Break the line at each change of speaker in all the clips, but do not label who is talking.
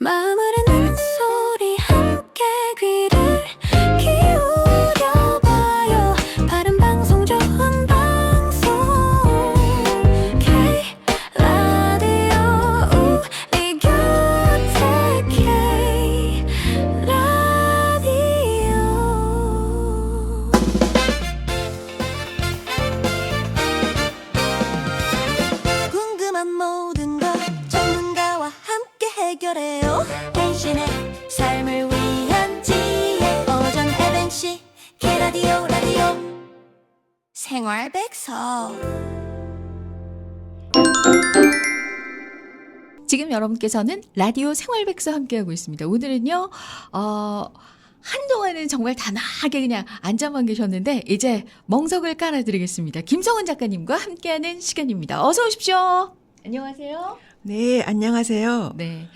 마음을 흔드는 소리 함께 귀를 기울여봐요. 바른 방송 좋은 방송 K-라디오 우리 곁에 K-라디오. 궁금한 모든 것 전문가와 함께 해결해요. 당신의 삶을 위한 지혜 오전 11시 K라디오 생활백서.
지금 여러분께서는 라디오 생활백서 함께하고 있습니다. 오늘은요, 한동안은 정말 단아하게 그냥 앉아만 계셨는데, 이제 멍석을 깔아드리겠습니다. 김성은 작가님과 함께하는 시간입니다. 어서 오십시오. 안녕하세요.
네, 안녕하세요.
네.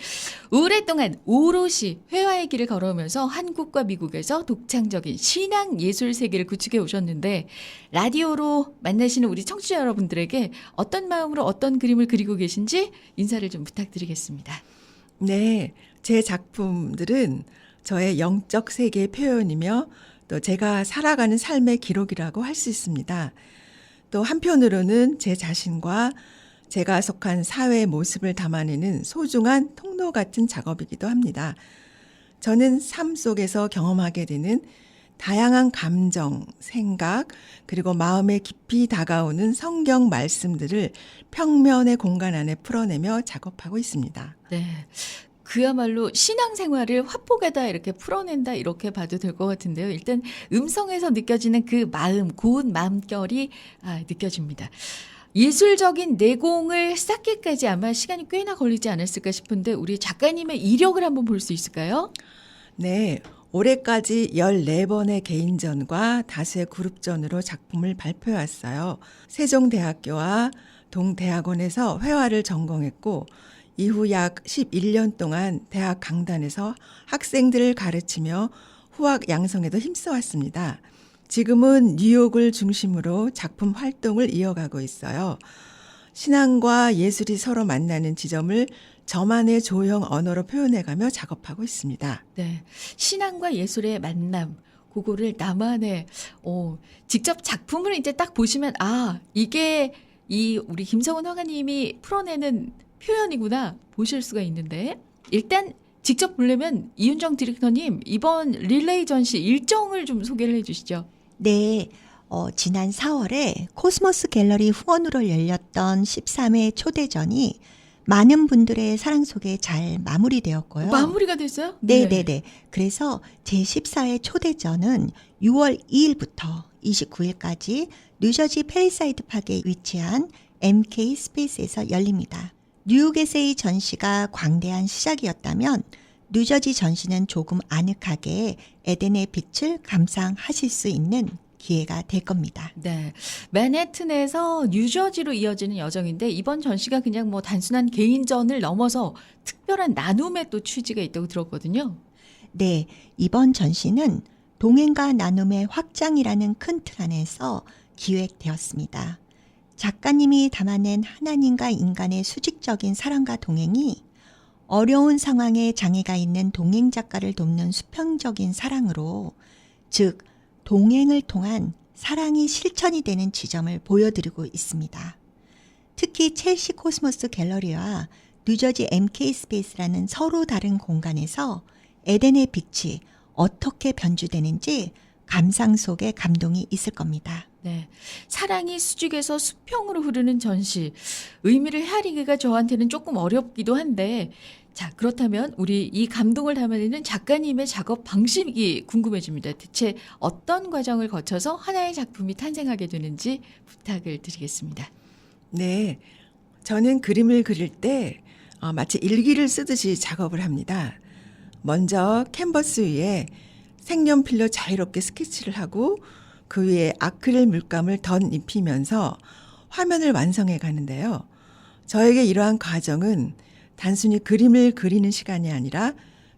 오랫동안 오롯이 회화의 길을 걸어오면서 한국과 미국에서 독창적인 신앙 예술 세계를 구축해 오셨는데, 라디오로 만나시는 우리 청취자 여러분들에게 어떤 마음으로 어떤 그림을 그리고 계신지 인사를 좀 부탁드리겠습니다.
네, 제 작품들은 저의 영적 세계의 표현이며 또 제가 살아가는 삶의 기록이라고 할 수 있습니다. 또 한편으로는 제 자신과 제가 속한 사회의 모습을 담아내는 소중한 통로 같은 작업이기도 합니다. 저는 삶 속에서 경험하게 되는 다양한 감정, 생각, 그리고 마음에 깊이 다가오는 성경 말씀들을 평면의 공간 안에 풀어내며 작업하고 있습니다.
네. 그야말로 신앙생활을 화폭에다 이렇게 풀어낸다 이렇게 봐도 될 것 같은데요. 일단 음성에서 느껴지는 그 마음, 고운 마음결이 느껴집니다. 예술적인 내공을 쌓기까지 아마 시간이 꽤나 걸리지 않았을까 싶은데 우리 작가님의 이력을 한번 볼 수 있을까요?
네, 올해까지 14번의 개인전과 다수의 그룹전으로 작품을 발표해왔어요. 세종대학교와 동대학원에서 회화를 전공했고 이후 약 11년 동안 대학 강단에서 학생들을 가르치며 후학 양성에도 힘써왔습니다. 지금은 뉴욕을 중심으로 작품 활동을 이어가고 있어요. 신앙과 예술이 서로 만나는 지점을 저만의 조형 언어로 표현해가며 작업하고 있습니다.
네. 신앙과 예술의 만남. 그거를 나만의, 직접 작품을 이제 딱 보시면, 이게 우리 김성은 화가님이 풀어내는 표현이구나 보실 수가 있는데, 일단 직접 보려면 이윤정 디렉터님, 이번 릴레이 전시 일정을 좀 소개를 해 주시죠.
네, 지난 4월에 코스모스 갤러리 후원으로 열렸던 13회 초대전이 많은 분들의 사랑 속에 잘 마무리되었고요.
마무리가 됐어요?
네네네. 그래서 제14회 초대전은 6월 2일부터 29일까지 뉴저지 페리사이드 파크에 위치한 MK 스페이스에서 열립니다. 뉴욕에서의 전시가 광대한 시작이었다면 뉴저지 전시는 조금 아늑하게 에덴의 빛을 감상하실 수 있는 기회가 될 겁니다.
네. 맨해튼에서 뉴저지로 이어지는 여정인데 이번 전시가 그냥 뭐 단순한 개인전을 넘어서 특별한 나눔의 또 취지가 있다고 들었거든요.
네, 이번 전시는 동행과 나눔의 확장이라는 큰 틀 안에서 기획되었습니다. 작가님이 담아낸 하나님과 인간의 수직적인 사랑과 동행이 어려운 상황에 장애가 있는 동행 작가를 돕는 수평적인 사랑으로, 즉 동행을 통한 사랑이 실천이 되는 지점을 보여드리고 있습니다. 특히 첼시 코스모스 갤러리와 뉴저지 MK 스페이스라는 서로 다른 공간에서 에덴의 빛이 어떻게 변주되는지 감상 속에 감동이 있을 겁니다.
네. 사랑이 수직에서 수평으로 흐르는 전시. 의미를 헤아리기가 저한테는 조금 어렵기도 한데, 자, 그렇다면 우리 이 감동을 담아내는 작가님의 작업 방식이 궁금해집니다. 대체 어떤 과정을 거쳐서 하나의 작품이 탄생하게 되는지 부탁을 드리겠습니다.
네, 저는 그림을 그릴 때 마치 일기를 쓰듯이 작업을 합니다. 먼저 캔버스 위에 색연필로 자유롭게 스케치를 하고 그 위에 아크릴 물감을 덧입히면서 화면을 완성해 가는데요. 저에게 이러한 과정은 단순히 그림을 그리는 시간이 아니라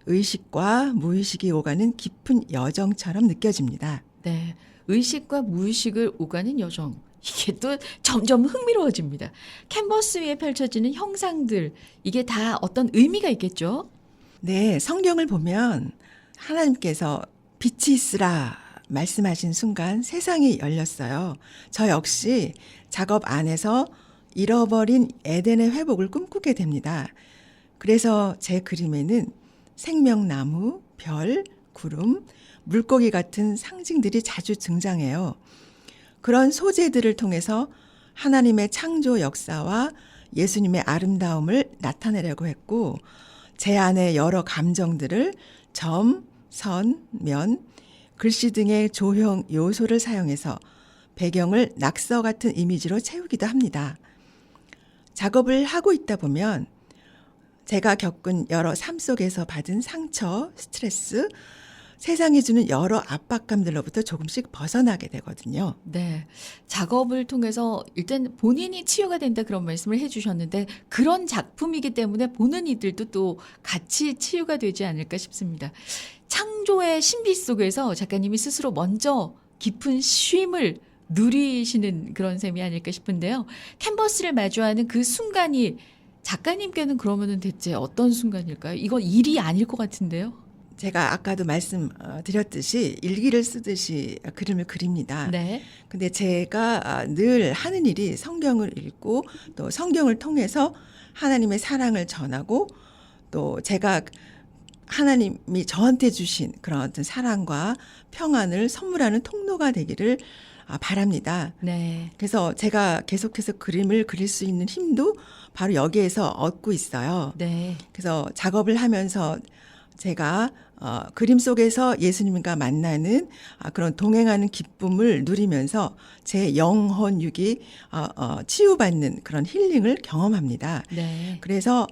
의식과 무의식이 오가는 깊은 여정처럼 느껴집니다.
네. 의식과 무의식을 오가는 여정. 이게 또 점점 흥미로워집니다. 캔버스 위에 펼쳐지는 형상들, 이게 다 어떤 의미가 있겠죠?
네, 성경을 보면 하나님께서 빛이 있으라 말씀하신 순간 세상이 열렸어요. 저 역시 작업 안에서 잃어버린 에덴의 회복을 꿈꾸게 됩니다. 그래서 제 그림에는 생명나무, 별, 구름, 물고기 같은 상징들이 자주 등장해요. 그런 소재들을 통해서 하나님의 창조 역사와 예수님의 아름다움을 나타내려고 했고, 제 안의 여러 감정들을 점, 선, 면, 글씨 등의 조형 요소를 사용해서 배경을 낙서 같은 이미지로 채우기도 합니다. 작업을 하고 있다 보면 제가 겪은 여러 삶 속에서 받은 상처, 스트레스, 세상이 주는 여러 압박감들로부터 조금씩 벗어나게 되거든요.
네. 작업을 통해서 일단 본인이 치유가 된다 그런 말씀을 해주셨는데 그런 작품이기 때문에 보는 이들도 또 같이 치유가 되지 않을까 싶습니다. 창조의 신비 속에서 작가님이 스스로 먼저 깊은 쉼을 누리시는 그런 셈이 아닐까 싶은데요. 캔버스를 마주하는 그 순간이 작가님께는 그러면은 대체 어떤 순간일까요? 이건 일이 아닐 것 같은데요.
제가 아까도 말씀드렸듯이 일기를 쓰듯이 그림을 그립니다.
네.
근데 제가 늘 하는 일이 성경을 읽고 또 성경을 통해서 하나님의 사랑을 전하고 또 제가 하나님이 저한테 주신 그런 어떤 사랑과 평안을 선물하는 통로가 되기를 바랍니다.
네.
그래서 제가 계속해서 그림을 그릴 수 있는 힘도 바로 여기에서 얻고 있어요.
네.
그래서 작업을 하면서 제가 그림 속에서 예수님과 만나는 그런 동행하는 기쁨을 누리면서 제 영혼육이 치유받는 그런 힐링을 경험합니다.
네.
그래서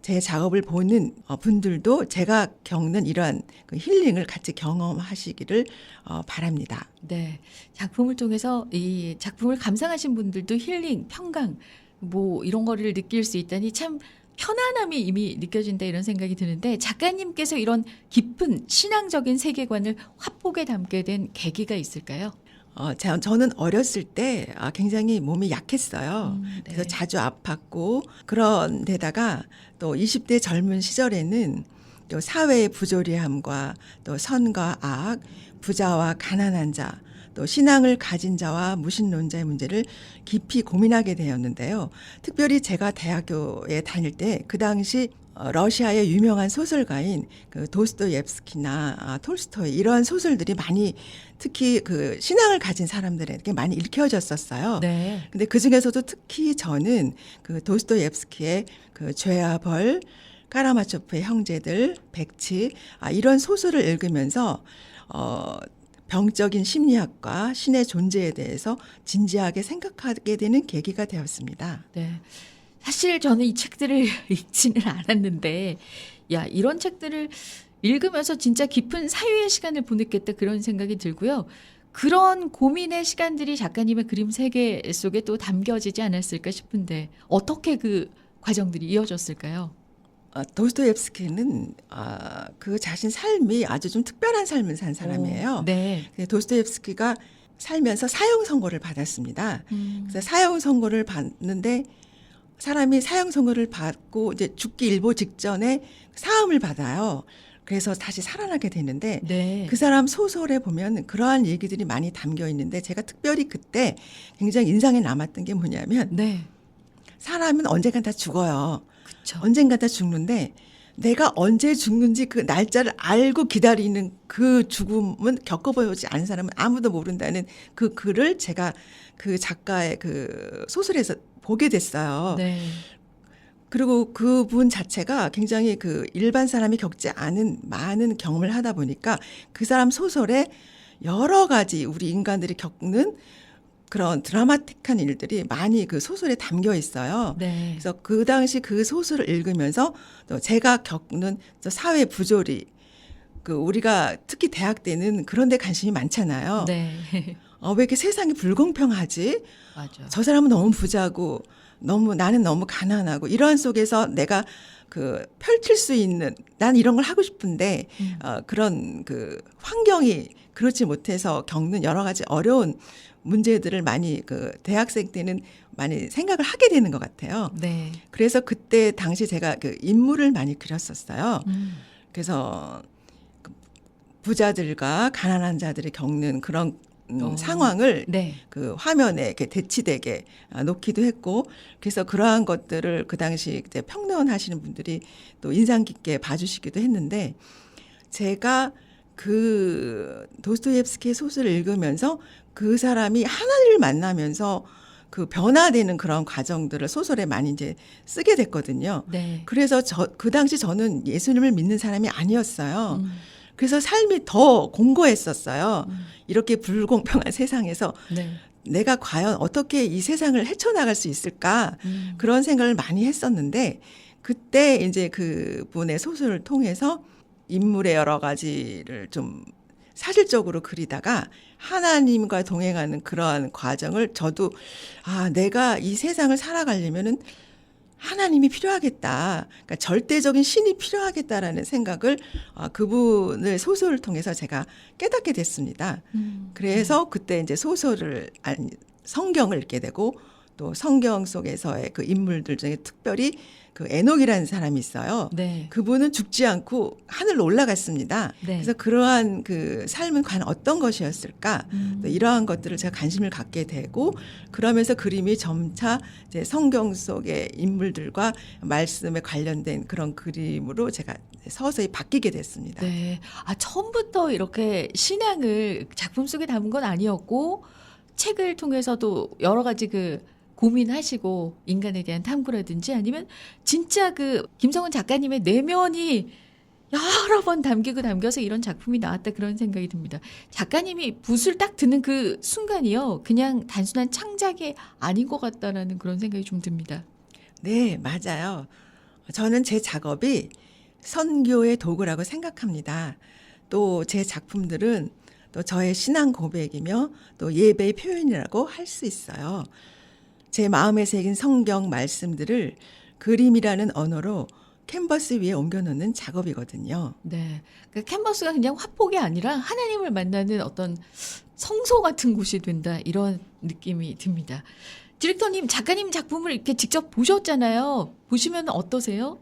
제 작업을 보는 분들도 제가 겪는 이러한 그 힐링을 같이 경험하시기를 바랍니다.
네. 작품을 통해서 이 작품을 감상하신 분들도 힐링, 평강, 뭐 이런 거를 느낄 수 있다니 참 편안함이 이미 느껴진다 이런 생각이 드는데 작가님께서 이런 깊은 신앙적인 세계관을 화폭에 담게 된 계기가 있을까요?
저는 어렸을 때 굉장히 몸이 약했어요.
네.
그래서 자주 아팠고 그런 데다가 또 20대 젊은 시절에는 또 사회의 부조리함과 또 선과 악, 부자와 가난한 자, 또 신앙을 가진 자와 무신론자의 문제를 깊이 고민하게 되었는데요. 특별히 제가 대학교에 다닐 때 그 당시 러시아의 유명한 소설가인 그 도스토옙스키나 톨스토이 이런 소설들이 많이 특히 그 신앙을 가진 사람들에게 많이 읽혀졌었어요.
네.
근데 그 중에서도 특히 저는 그 도스토옙스키의 그 죄와 벌, 카라마초프의 형제들, 백치 이런 소설을 읽으면서 병적인 심리학과 신의 존재에 대해서 진지하게 생각하게 되는 계기가 되었습니다.
네. 사실 저는 이 책들을 읽지는 않았는데, 야, 이런 책들을 읽으면서 진짜 깊은 사유의 시간을 보냈겠다 그런 생각이 들고요. 그런 고민의 시간들이 작가님의 그림 세계 속에 또 담겨지지 않았을까 싶은데, 어떻게 그 과정들이 이어졌을까요?
도스토옙스키는 그 자신 삶이 아주 좀 특별한 삶을 산 사람이에요.
네.
도스토옙스키가 살면서 사형 선고를 받았습니다. 그래서 사형 선고를 받는데 사람이 사형 선고를 받고 이제 죽기 일보 직전에 사함을 받아요. 그래서 다시 살아나게 되는데
네.
그 사람 소설에 보면 그러한 얘기들이 많이 담겨 있는데 제가 특별히 그때 굉장히 인상에 남았던 게 뭐냐면
네.
사람은 언젠간 다 죽어요.
그쵸.
언젠가 다 죽는데 내가 언제 죽는지 그 날짜를 알고 기다리는 그 죽음은 겪어보지 않은 사람은 아무도 모른다는 그 글을 제가 그 작가의 그 소설에서 보게 됐어요.
네.
그리고 그분 자체가 굉장히 그 일반 사람이 겪지 않은 많은 경험을 하다 보니까 그 사람 소설에 여러 가지 우리 인간들이 겪는 그런 드라마틱한 일들이 많이 그 소설에 담겨 있어요.
네.
그래서 그 당시 그 소설을 읽으면서 또 제가 겪는 사회 부조리, 그 우리가 특히 대학 때는 그런 데 관심이 많잖아요.
네.
왜 이렇게 세상이 불공평하지?
맞아.
저 사람은 너무 부자고 나는 너무 가난하고 이런 속에서 내가 그 펼칠 수 있는 난 이런 걸 하고 싶은데 그런 그 환경이 그렇지 못해서 겪는 여러 가지 어려운 문제들을 많이 그 대학생 때는 많이 생각을 하게 되는 것 같아요.
네.
그래서 그때 당시 제가 그 인물을 많이 그렸었어요. 그래서 그 부자들과 가난한 자들이 겪는 그런 상황을
네.
그 화면에 이렇게 대치되게 놓기도 했고, 그래서 그러한 것들을 그 당시 이제 평론하시는 분들이 또 인상 깊게 봐주시기도 했는데, 제가 그 도스토옙스키의 소설을 읽으면서 그 사람이 하나님을 만나면서 그 변화되는 그런 과정들을 소설에 많이 이제 쓰게 됐거든요.
네.
그래서 그 당시 저는 예수님을 믿는 사람이 아니었어요.
음.
그래서 삶이 더 공고했었어요. 이렇게 불공평한 세상에서
네.
내가 과연 어떻게 이 세상을 헤쳐나갈 수 있을까? 그런 생각을 많이 했었는데, 그때 이제 그분의 소설을 통해서 인물의 여러 가지를 좀 사실적으로 그리다가 하나님과 동행하는 그러한 과정을 저도 내가 이 세상을 살아가려면은 하나님이 필요하겠다. 그러니까 절대적인 신이 필요하겠다라는 생각을 그분의 소설을 통해서 제가 깨닫게 됐습니다. 그래서 그때 이제 성경을 읽게 되고, 또 성경 속에서의 그 인물들 중에 특별히 그 에녹이라는 사람이 있어요.
네.
그분은 죽지 않고 하늘로 올라갔습니다.
네.
그래서 그러한 그 삶은 과연 어떤 것이었을까? 또 이러한 것들을 제가 관심을 갖게 되고, 그러면서 그림이 점차 이제 성경 속의 인물들과 말씀에 관련된 그런 그림으로 제가 서서히 바뀌게 됐습니다.
네. 처음부터 이렇게 신앙을 작품 속에 담은 건 아니었고, 책을 통해서도 여러 가지 고민하시고 인간에 대한 탐구라든지 아니면 진짜 김성훈 작가님의 내면이 여러 번 담겨서 이런 작품이 나왔다, 그런 생각이 듭니다. 작가님이 붓을 딱 드는 그 순간이요, 그냥 단순한 창작이 아닌 것 같다라는 그런 생각이 좀 듭니다.
네, 맞아요. 저는 제 작업이 선교의 도구라고 생각합니다. 또 제 작품들은 또 저의 신앙 고백이며 또 예배의 표현이라고 할 수 있어요. 제 마음에 새긴 성경 말씀들을 그림이라는 언어로 캔버스 위에 옮겨놓는 작업이거든요.
네. 그 캔버스가 그냥 화폭이 아니라 하나님을 만나는 어떤 성소 같은 곳이 된다, 이런 느낌이 듭니다. 디렉터님, 작가님 작품을 이렇게 직접 보셨잖아요. 보시면 어떠세요?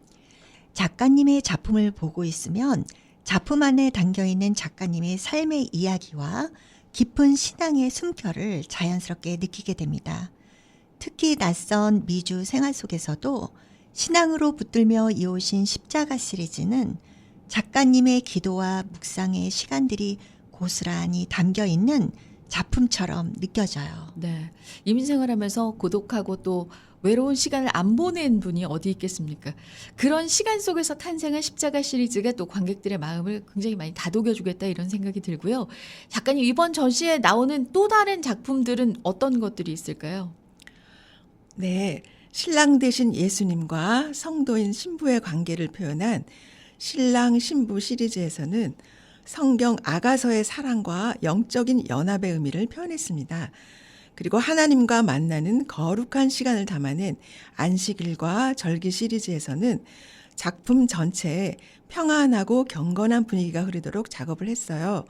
작가님의 작품을 보고 있으면 작품 안에 담겨있는 작가님의 삶의 이야기와 깊은 신앙의 숨결을 자연스럽게 느끼게 됩니다. 특히 낯선 미주 생활 속에서도 신앙으로 붙들며 이어오신 십자가 시리즈는 작가님의 기도와 묵상의 시간들이 고스란히 담겨있는 작품처럼 느껴져요.
네. 이민생활하면서 고독하고 또 외로운 시간을 안 보낸 분이 어디 있겠습니까? 그런 시간 속에서 탄생한 십자가 시리즈가 또 관객들의 마음을 굉장히 많이 다독여주겠다, 이런 생각이 들고요. 작가님, 이번 전시에 나오는 또 다른 작품들은 어떤 것들이 있을까요?
네, 신랑 되신 예수님과 성도인 신부의 관계를 표현한 신랑 신부 시리즈에서는 성경 아가서의 사랑과 영적인 연합의 의미를 표현했습니다. 그리고 하나님과 만나는 거룩한 시간을 담아낸 안식일과 절기 시리즈에서는 작품 전체에 평안하고 경건한 분위기가 흐르도록 작업을 했어요.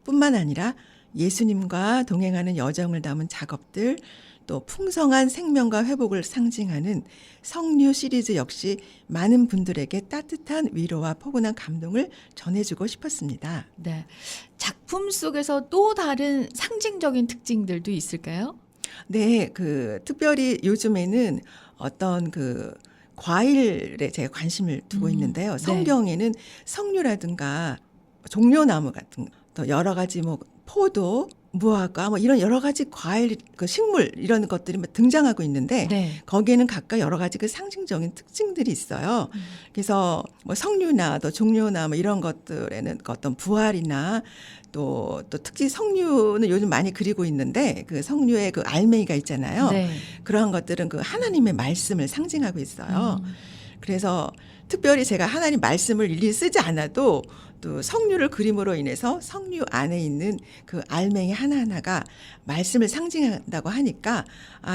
뿐만 아니라 예수님과 동행하는 여정을 담은 작업들, 또 풍성한 생명과 회복을 상징하는 성류 시리즈 역시 많은 분들에게 따뜻한 위로와 포근한 감동을 전해주고 싶었습니다.
네. 작품 속에서 또 다른 상징적인 특징들도 있을까요?
네, 특별히 요즘에는 어떤 과일에 제가 관심을 두고 있는데요.
네.
성경에는 석류라든가 종려나무 같은 또 여러 가지 포도, 무화과 이런 여러 가지 과일, 식물 이런 것들이 등장하고 있는데
네.
거기에는 각각 여러 가지 상징적인 특징들이 있어요. 그래서 석류나 또 종려나 이런 것들에는 어떤 부활이나 또 특히 석류는 요즘 많이 그리고 있는데 그 석류의 알맹이가 있잖아요.
네.
그러한 것들은 하나님의 말씀을 상징하고 있어요. 그래서 특별히 제가 하나님 말씀을 일일이 쓰지 않아도 또 석류를 그림으로 인해서 석류 안에 있는 그 알맹이 하나하나가 말씀을 상징한다고 하니까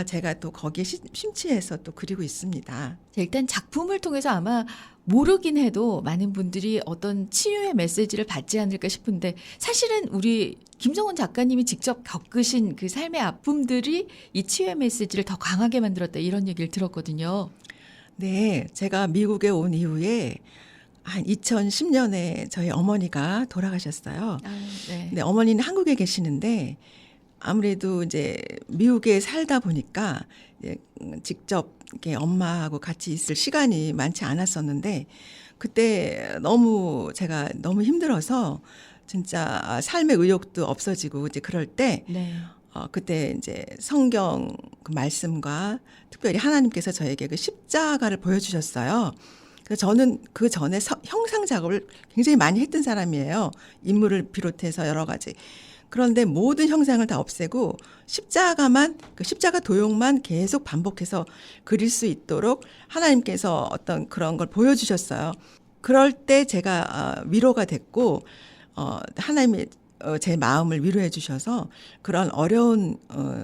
제가 또 거기에 심취해서 또 그리고 있습니다.
일단 작품을 통해서 아마 모르긴 해도 많은 분들이 어떤 치유의 메시지를 받지 않을까 싶은데, 사실은 우리 김성훈 작가님이 직접 겪으신 그 삶의 아픔들이 이 치유의 메시지를 더 강하게 만들었다, 이런 얘기를 들었거든요.
네, 제가 미국에 온 이후에 한 2010년에 저희 어머니가 돌아가셨어요.
네.
근데 어머니는 한국에 계시는데 아무래도 이제 미국에 살다 보니까 이제 직접 이렇게 엄마하고 같이 있을 시간이 많지 않았었는데 그때 제가 너무 힘들어서 진짜 삶의 의욕도 없어지고 이제 그럴 때
네.
그때 이제 성경 그 말씀과 특별히 하나님께서 저에게 그 십자가를 보여주셨어요. 그래서 저는 그 전에 형상 작업을 굉장히 많이 했던 사람이에요. 인물을 비롯해서 여러 가지. 그런데 모든 형상을 다 없애고 그 십자가 도형만 계속 반복해서 그릴 수 있도록 하나님께서 어떤 그런 걸 보여주셨어요. 그럴 때 제가 위로가 됐고 하나님이 제 마음을 위로해 주셔서 그런 어려운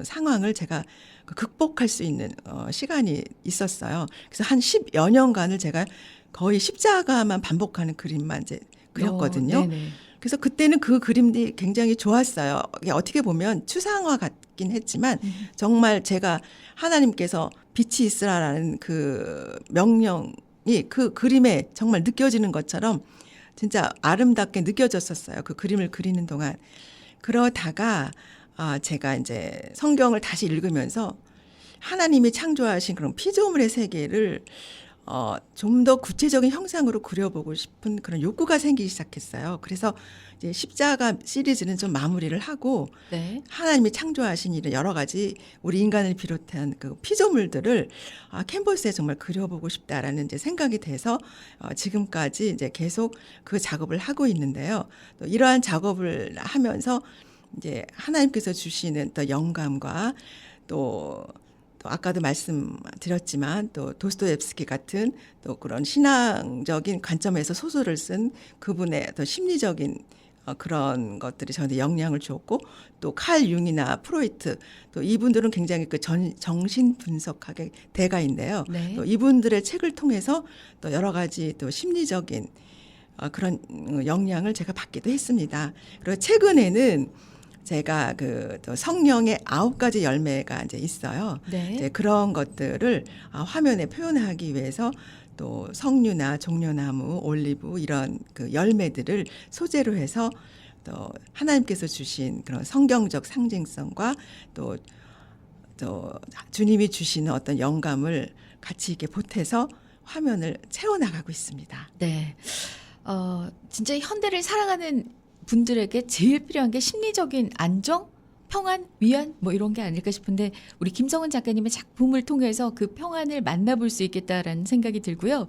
상황을 제가 극복할 수 있는 시간이 있었어요. 그래서 한 10여 년간을 제가 거의 십자가만 반복하는 그림만 이제 그렸거든요.
네네.
그래서 그때는 그 그림이 굉장히 좋았어요. 이게 어떻게 보면 추상화 같긴 했지만 정말 제가 하나님께서 빛이 있으라라는 그 명령이 그 그림에 정말 느껴지는 것처럼 진짜 아름답게 느껴졌었어요. 그 그림을 그리는 동안. 그러다가 제가 이제 성경을 다시 읽으면서 하나님이 창조하신 그런 피조물의 세계를 좀 더 구체적인 형상으로 그려보고 싶은 그런 욕구가 생기기 시작했어요. 그래서 이제 십자가 시리즈는 좀 마무리를 하고
네.
하나님이 창조하신 이런 여러 가지 우리 인간을 비롯한 그 피조물들을 캔버스에 정말 그려보고 싶다라는 이제 생각이 돼서 지금까지 이제 계속 그 작업을 하고 있는데요. 또 이러한 작업을 하면서 이제 하나님께서 주시는 또 영감과 또 아까도 말씀드렸지만 또 도스토옙스키 같은 또 그런 신앙적인 관점에서 소설을 쓴 그분의 또 심리적인 그런 것들이 저한테 영향을 주었고 또 칼 융이나 프로이트 또 이분들은 굉장히 그 정신 분석학의 대가인데요.
네.
또 이분들의 책을 통해서 또 여러 가지 또 심리적인 그런 영향을 제가 받기도 했습니다. 그리고 최근에는 제가 또 성령의 9가지 열매가 이제 있어요.
네.
이제 그런 것들을 화면에 표현하기 위해서 또 석류나 종려나무, 올리브 이런 그 열매들을 소재로 해서 또 하나님께서 주신 그런 성경적 상징성과 또 주님이 주시는 어떤 영감을 같이 이렇게 보태서 화면을 채워나가고 있습니다.
네. 진짜 현대를 살아가는 분들에게 제일 필요한 게 심리적인 안정, 평안, 위안 뭐 이런 게 아닐까 싶은데 우리 김성은 작가님의 작품을 통해서 그 평안을 만나볼 수 있겠다라는 생각이 들고요.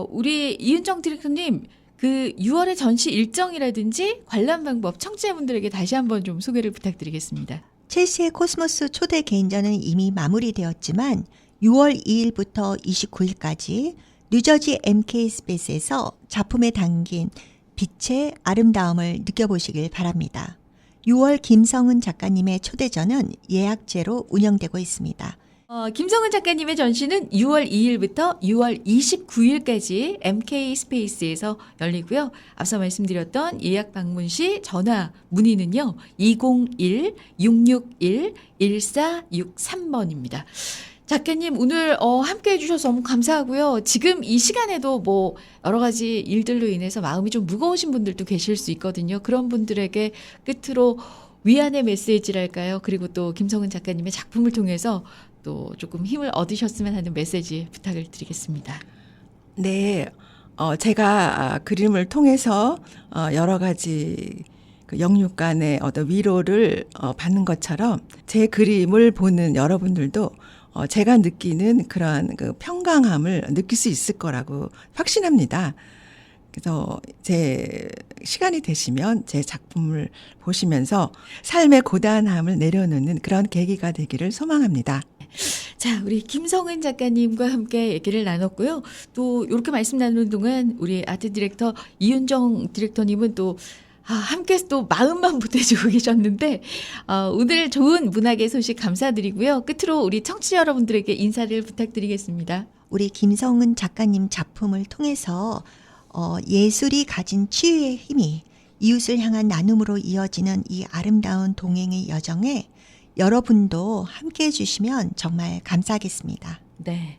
우리 이은정 디렉터님 그 6월의 전시 일정이라든지 관람 방법 청취자분들에게 다시 한번 좀 소개를 부탁드리겠습니다.
첼시의 코스모스 초대 개인전은 이미 마무리되었지만 6월 2일부터 29일까지 뉴저지 MK 스페이스에서 작품에 담긴 빛의 아름다움을 느껴보시길 바랍니다. 6월 김성은 작가님의 초대전은 예약제로 운영되고 있습니다.
김성은 작가님의 전시는 6월 2일부터 6월 29일까지 MK 스페이스에서 열리고요. 앞서 말씀드렸던 예약 방문 시 전화 문의는요. 201-661-1463번입니다. 작가님 오늘 함께 해주셔서 너무 감사하고요. 지금 이 시간에도 뭐 여러 가지 일들로 인해서 마음이 좀 무거우신 분들도 계실 수 있거든요. 그런 분들에게 끝으로 위안의 메시지랄까요? 그리고 또 김성은 작가님의 작품을 통해서 또 조금 힘을 얻으셨으면 하는 메시지 부탁을 드리겠습니다.
네, 제가 그림을 통해서 여러 가지 그 영육 간의 어떤 위로를 받는 것처럼 제 그림을 보는 여러분들도 제가 느끼는 그러한 그 평강함을 느낄 수 있을 거라고 확신합니다. 그래서 제 시간이 되시면 제 작품을 보시면서 삶의 고단함을 내려놓는 그런 계기가 되기를 소망합니다.
자, 우리 김성은 작가님과 함께 얘기를 나눴고요. 또 이렇게 말씀 나누는 동안 우리 아트 디렉터 이윤정 디렉터님은 또 함께 또 마음만 보태주고 계셨는데 오늘 좋은 문학의 소식 감사드리고요. 끝으로 우리 청취자 여러분들에게 인사를 부탁드리겠습니다.
우리 김성은 작가님 작품을 통해서 예술이 가진 치유의 힘이 이웃을 향한 나눔으로 이어지는 이 아름다운 동행의 여정에 여러분도 함께 해주시면 정말 감사하겠습니다.
네.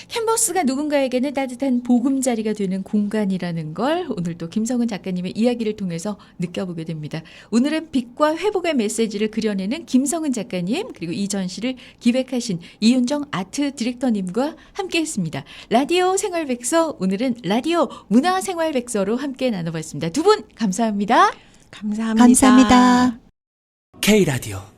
캔버스가 누군가에게는 따뜻한 보금자리가 되는 공간이라는 걸 오늘 또 김성은 작가님의 이야기를 통해서 느껴보게 됩니다. 오늘은 빛과 회복의 메시지를 그려내는 김성은 작가님 그리고 이 전시를 기획하신 이윤정 아트 디렉터님과 함께했습니다. 라디오 생활백서 오늘은 라디오 문화생활백서로 함께 나눠봤습니다. 두 분 감사합니다.
감사합니다.
감사합니다.
K라디오